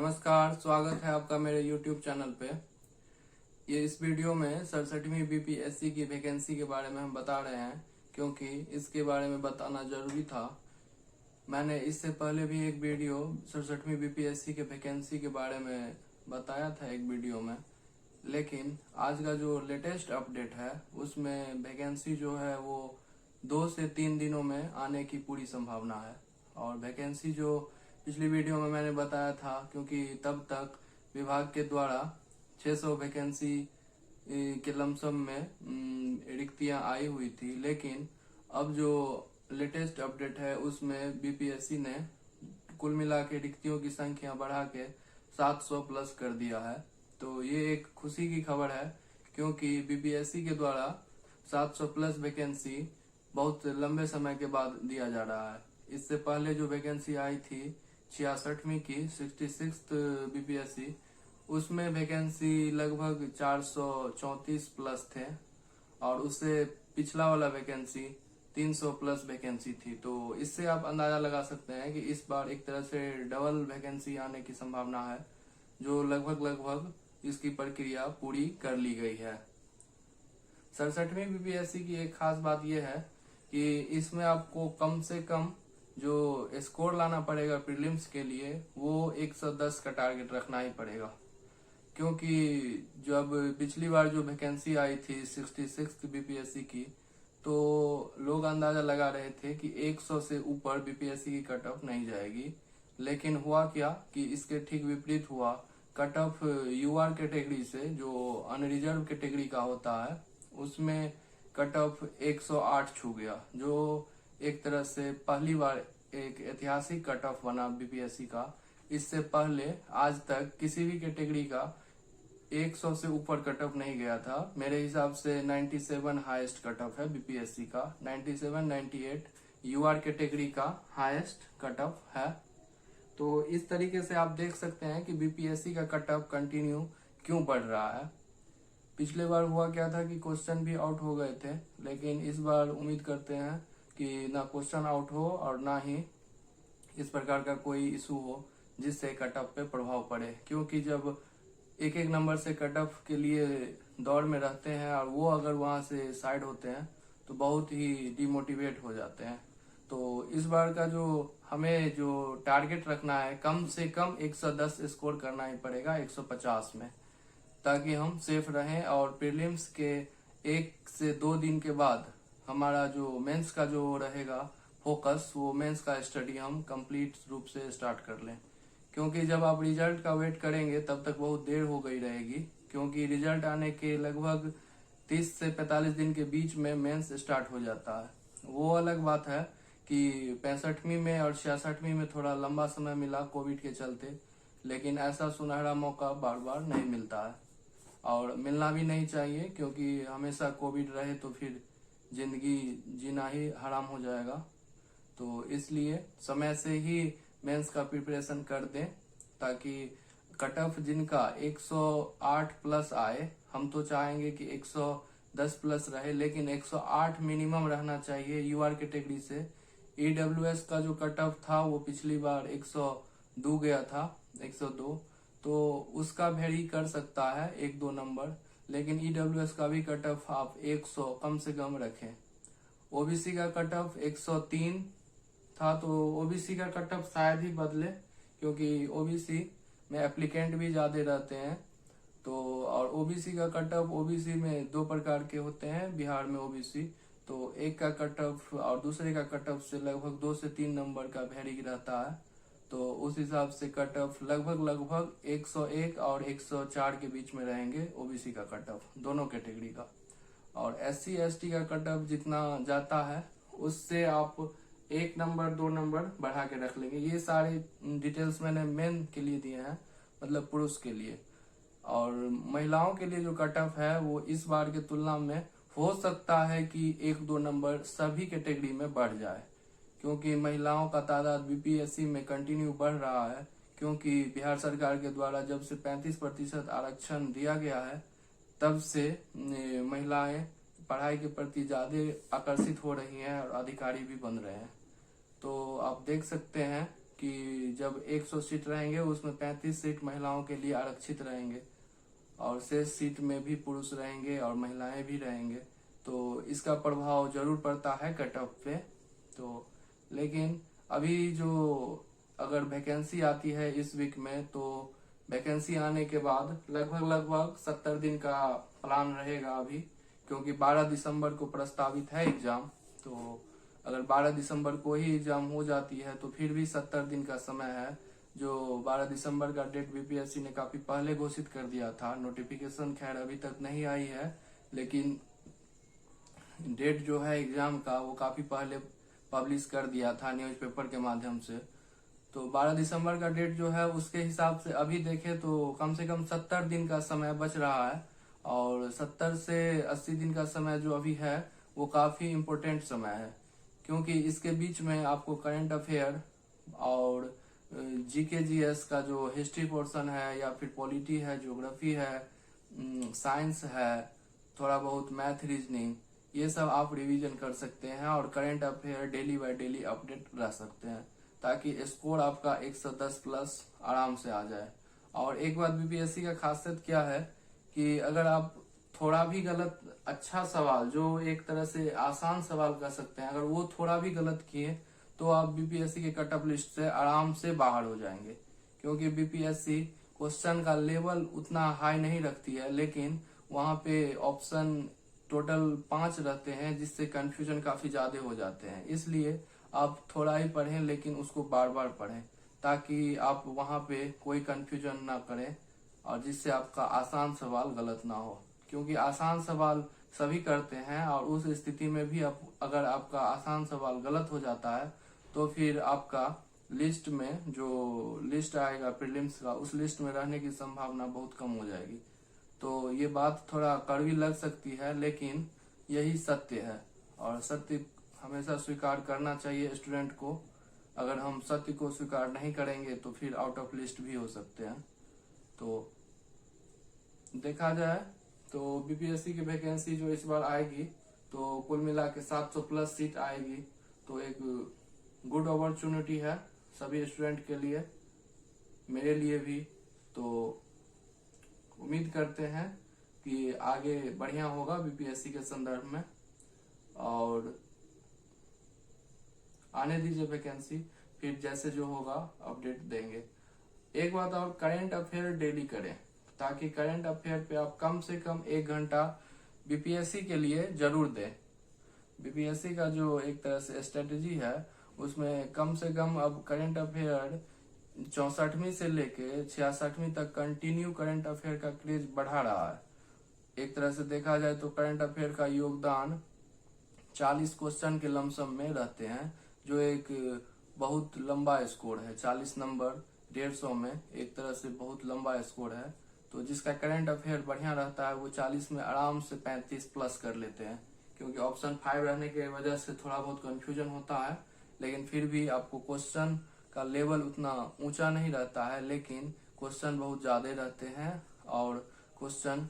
नमस्कार, स्वागत है आपका मेरे YouTube चैनल पे। ये इस वीडियो में 67वीं बीपीएससी की वैकेंसी के बारे में हम बता रहे हैं, क्योंकि इसके बारे में बताना जरूरी था। मैंने इससे पहले भी एक वीडियो 67वीं बीपीएससी के वैकेंसी के बारे में बताया था एक वीडियो में, लेकिन आज का जो लेटेस्ट अपडेट है उसमें वैकेंसी जो है वो 2 से 3 दिनों में आने की पूरी संभावना है। और वैकेंसी जो पिछली वीडियो में मैंने बताया था, क्योंकि तब तक विभाग के द्वारा 600 वैकेंसी के लमसम में रिक्तियां आई हुई थी, लेकिन अब जो लेटेस्ट अपडेट है उसमें बीपीएससी ने कुल मिला के रिक्तियों की संख्या बढ़ा के 700 प्लस कर दिया है। तो ये एक खुशी की खबर है, क्योंकि बीपीएससी के द्वारा 700 प्लस वैकेंसी बहुत लंबे समय के बाद दिया जा रहा है। इससे पहले जो वैकेंसी आई थी 66वीं की 66th बीपीएससी, उसमें वैकेंसी लगभग 434 प्लस थे और उससे पिछला वाला वैकेंसी 300 प्लस वैकेंसी थी। तो इससे आप अंदाजा लगा सकते हैं कि इस बार एक तरह से डबल वैकेंसी आने की संभावना है, जो लगभग इसकी प्रक्रिया पूरी कर ली गई है। 67वीं बीपीएससी की एक खास बात यह है कि इसमें आपको कम से कम जो स्कोर लाना पड़ेगा प्रीलिम्स के लिए, वो 110 का टारगेट रखना ही पड़ेगा। क्योंकि जब पिछली बार जो वैकेंसी आई थी 66 बीपीएससी की, तो लोग अंदाजा लगा रहे थे कि 100 से ऊपर बीपीएससी की कट ऑफ नहीं जाएगी, लेकिन हुआ क्या कि इसके ठीक विपरीत हुआ। कट ऑफ यूआर कैटेगरी से, जो अनरिजर्व कैटेगरी का होता है, उसमें कट ऑफ 108 छू गया, जो एक तरह से पहली बार एक ऐतिहासिक कट ऑफ बना बीपीएससी का। इससे पहले आज तक किसी भी कैटेगरी का 100 से ऊपर कट ऑफ नहीं गया था। मेरे हिसाब से 97 हाईएस्ट कट ऑफ है बीपीएससी का। 97, 98 यूआर कैटेगरी का हाईएस्ट कट ऑफ है। तो इस तरीके से आप देख सकते हैं कि बीपीएससी का कट ऑफ कंटिन्यू क्यों बढ़ रहा है। पिछले बार हुआ क्या था कि क्वेश्चन भी आउट हो गए थे, लेकिन इस बार उम्मीद करते हैं कि ना क्वेश्चन आउट हो और ना ही इस प्रकार का कोई इशू हो जिससे कट ऑफ पे प्रभाव पड़े। क्योंकि जब एक एक नंबर से कट ऑफ के लिए दौड़ में रहते हैं और वो अगर वहां से साइड होते हैं तो बहुत ही डिमोटिवेट हो जाते हैं। तो इस बार का जो हमें जो टारगेट रखना है, कम से कम 110 स्कोर करना ही पड़ेगा 150 में, ताकि हम सेफ रहें। और प्रीलिम्स के 1 से 2 दिन के बाद हमारा जो मेंस का जो रहेगा फोकस, वो मेंस का स्टडी हम कंप्लीट रूप से स्टार्ट कर लें। क्योंकि जब आप रिजल्ट का वेट करेंगे तब तक बहुत देर हो गई रहेगी, क्योंकि रिजल्ट आने के लगभग 30 से 45 दिन के बीच में मेंस स्टार्ट हो जाता है। वो अलग बात है कि 65वीं में और 66वीं में थोड़ा लंबा समय मिला कोविड के चलते, लेकिन ऐसा सुनहरा मौका बार बार नहीं मिलता है और मिलना भी नहीं चाहिए, क्योंकि हमेशा कोविड रहे तो फिर जिंदगी जीना ही हराम हो जाएगा। तो इसलिए समय से ही मेंस का प्रिपरेशन कर दें, ताकि कट ऑफ जिनका 108 प्लस आए। हम तो चाहेंगे कि 110 प्लस रहे, लेकिन 108 मिनिमम रहना चाहिए यूआर कैटेगरी से। ईडब्ल्यूएस का जो कट ऑफ था वो पिछली बार 102 गया था, 102, तो उसका वेरी कर सकता है 1-2 नंबर, लेकिन ईडब्ल्यूएस का भी कट ऑफ आप 100 कम से कम रखें। ओबीसी का कट ऑफ 103 था, तो ओबीसी का कट ऑफ शायद ही बदले, क्योंकि ओबीसी में एप्लीकेंट भी ज्यादा रहते हैं। तो और ओबीसी का कट ऑफ, ओबीसी में 2 प्रकार के होते हैं बिहार में ओबीसी, तो एक का कट ऑफ और दूसरे का कट ऑफ से लगभग 2 से 3 नंबर का वेरी रहता है। तो उस हिसाब से कट ऑफ लगभग 101 और 104 के बीच में रहेंगे ओबीसी का कट ऑफ, दोनों कैटेगरी का। और एससी एसटी का कट ऑफ जितना जाता है उससे आप 1 नंबर 2 नंबर बढ़ा के रख लेंगे। ये सारे डिटेल्स मैंने मेन के लिए दिए हैं, मतलब पुरुष के लिए। और महिलाओं के लिए जो कट ऑफ है वो इस बार के तुलना में हो सकता है कि 1-2 नंबर सभी कैटेगरी में बढ़ जाए, क्योंकि महिलाओं का तादाद बीपीएससी में कंटिन्यू बढ़ रहा है। क्योंकि बिहार सरकार के द्वारा जब से 35% आरक्षण दिया गया है, तब से महिलाएं पढ़ाई के प्रति ज्यादा आकर्षित हो रही हैं और अधिकारी भी बन रहे हैं। तो आप देख सकते हैं कि जब 100 सीट रहेंगे उसमें 35 सीट महिलाओं के लिए आरक्षित रहेंगे और शेष सीट में भी पुरुष रहेंगे और महिलाएं भी रहेंगे। तो इसका प्रभाव जरूर पड़ता है कट ऑफ पे। तो लेकिन अभी जो अगर वैकेंसी आती है इस वीक में, तो वैकेंसी आने के बाद लगभग 70 दिन का प्लान रहेगा अभी, क्योंकि 12 दिसंबर को प्रस्तावित है एग्जाम। तो अगर 12 दिसंबर को ही एग्जाम हो जाती है तो फिर भी 70 दिन का समय है। जो 12 दिसंबर का डेट बीपीएससी ने काफी पहले घोषित कर दिया था। नोटिफिकेशन खैर अभी तक नहीं आई है, लेकिन डेट जो है एग्जाम का वो काफी पहले पब्लिश कर दिया था न्यूज़पेपर के माध्यम से। तो 12 दिसंबर का डेट जो है उसके हिसाब से अभी देखें तो कम से कम 70 दिन का समय बच रहा है, और 70 से 80 दिन का समय जो अभी है वो काफी इम्पोर्टेंट समय है, क्योंकि इसके बीच में आपको करंट अफेयर और जीके जीएस का जो हिस्ट्री पोर्शन है, या फिर पॉलिटी है, ज्योग्राफी है, साइंस है, थोड़ा बहुत मैथ, रीजनिंग, ये सब आप रिवीजन कर सकते हैं और current affair daily by daily update रह सकते हैं, ताकि स्कोर आपका 110 प्लस आराम से आ जाए। और एक बात बीपीएससी का खासियत क्या है कि अगर आप थोड़ा भी गलत, अच्छा सवाल जो एक तरह से आसान सवाल कर सकते हैं, अगर वो थोड़ा भी गलत किए तो आप बीपीएससी के कट ऑफ लिस्ट से आराम से बाहर हो जाएंगे, क्योंकि बीपीएससी क्वेश्चन का लेवल उतना हाई नहीं रखती है, लेकिन वहां पे ऑप्शन टोटल 5 रहते हैं, जिससे कंफ्यूजन काफी ज्यादा हो जाते हैं। इसलिए आप थोड़ा ही पढ़ें, लेकिन उसको बार बार पढ़ें, ताकि आप वहां पे कोई कंफ्यूजन ना करें और जिससे आपका आसान सवाल गलत ना हो, क्योंकि आसान सवाल सभी करते हैं। और उस स्थिति में भी अगर आपका आसान सवाल गलत हो जाता है तो फिर आपका लिस्ट में जो लिस्ट आएगा प्रीलिम्स का, उस लिस्ट में रहने की संभावना बहुत कम हो जाएगी। तो ये बात थोड़ा कड़वी लग सकती है, लेकिन यही सत्य है, और सत्य हमेशा स्वीकार करना चाहिए स्टूडेंट को। अगर हम सत्य को स्वीकार नहीं करेंगे तो फिर आउट ऑफ लिस्ट भी हो सकते हैं। तो देखा जाए तो बीपीएससी की वैकेंसी जो इस बार आएगी तो कुल मिला के 700 प्लस सीट आएगी। तो एक गुड अपॉर्चुनिटी है सभी स्टूडेंट के लिए, मेरे लिए भी। तो उम्मीद करते हैं कि आगे बढ़िया होगा बीपीएससी के संदर्भ में, और आने दीजिए वैकेंसी, फिर जैसे जो होगा अपडेट देंगे। एक बात और, करंट अफेयर डेली करें, ताकि करंट अफेयर पे आप कम से कम 1 घंटा बीपीएससी के लिए जरूर दें। बीपीएससी का जो एक तरह से स्ट्रेटेजी है उसमें कम से कम अब करंट अफेयर 64वीं से लेके 66वीं तक कंटिन्यू करंट अफेयर का क्रेज बढ़ा रहा है। एक तरह से देखा जाए तो करंट अफेयर का योगदान 40 क्वेश्चन के लमसम में रहते हैं, जो एक बहुत लंबा स्कोर है। 40 नंबर 150 में एक तरह से बहुत लंबा स्कोर है। तो जिसका करंट अफेयर बढ़िया रहता है वो 40 में आराम से 35 प्लस कर लेते हैं, क्योंकि ऑप्शन 5 रहने की वजह से थोड़ा बहुत कंफ्यूजन होता है, लेकिन फिर भी आपको क्वेश्चन का लेवल उतना ऊंचा नहीं रहता है, लेकिन क्वेश्चन बहुत ज्यादा रहते हैं और क्वेश्चन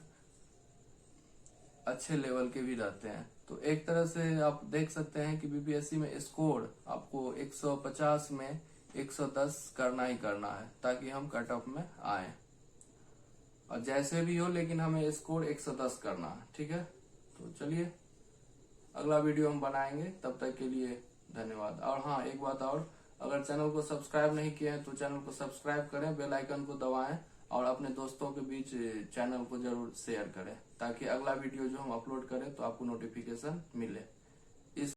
अच्छे लेवल के भी रहते हैं। तो एक तरह से आप देख सकते हैं कि बीपीएससी में स्कोर आपको 150 में 110 करना ही करना है, ताकि हम कट ऑफ में आए। और जैसे भी हो, लेकिन हमें स्कोर 110 करना है, ठीक है। तो चलिए अगला वीडियो हम बनाएंगे, तब तक के लिए धन्यवाद। और हाँ, एक बात और, अगर चैनल को सब्सक्राइब नहीं किया है तो चैनल को सब्सक्राइब करें, बेल आइकन को दबाएं और अपने दोस्तों के बीच चैनल को जरूर शेयर करें, ताकि अगला वीडियो जो हम अपलोड करें तो आपको नोटिफिकेशन मिले।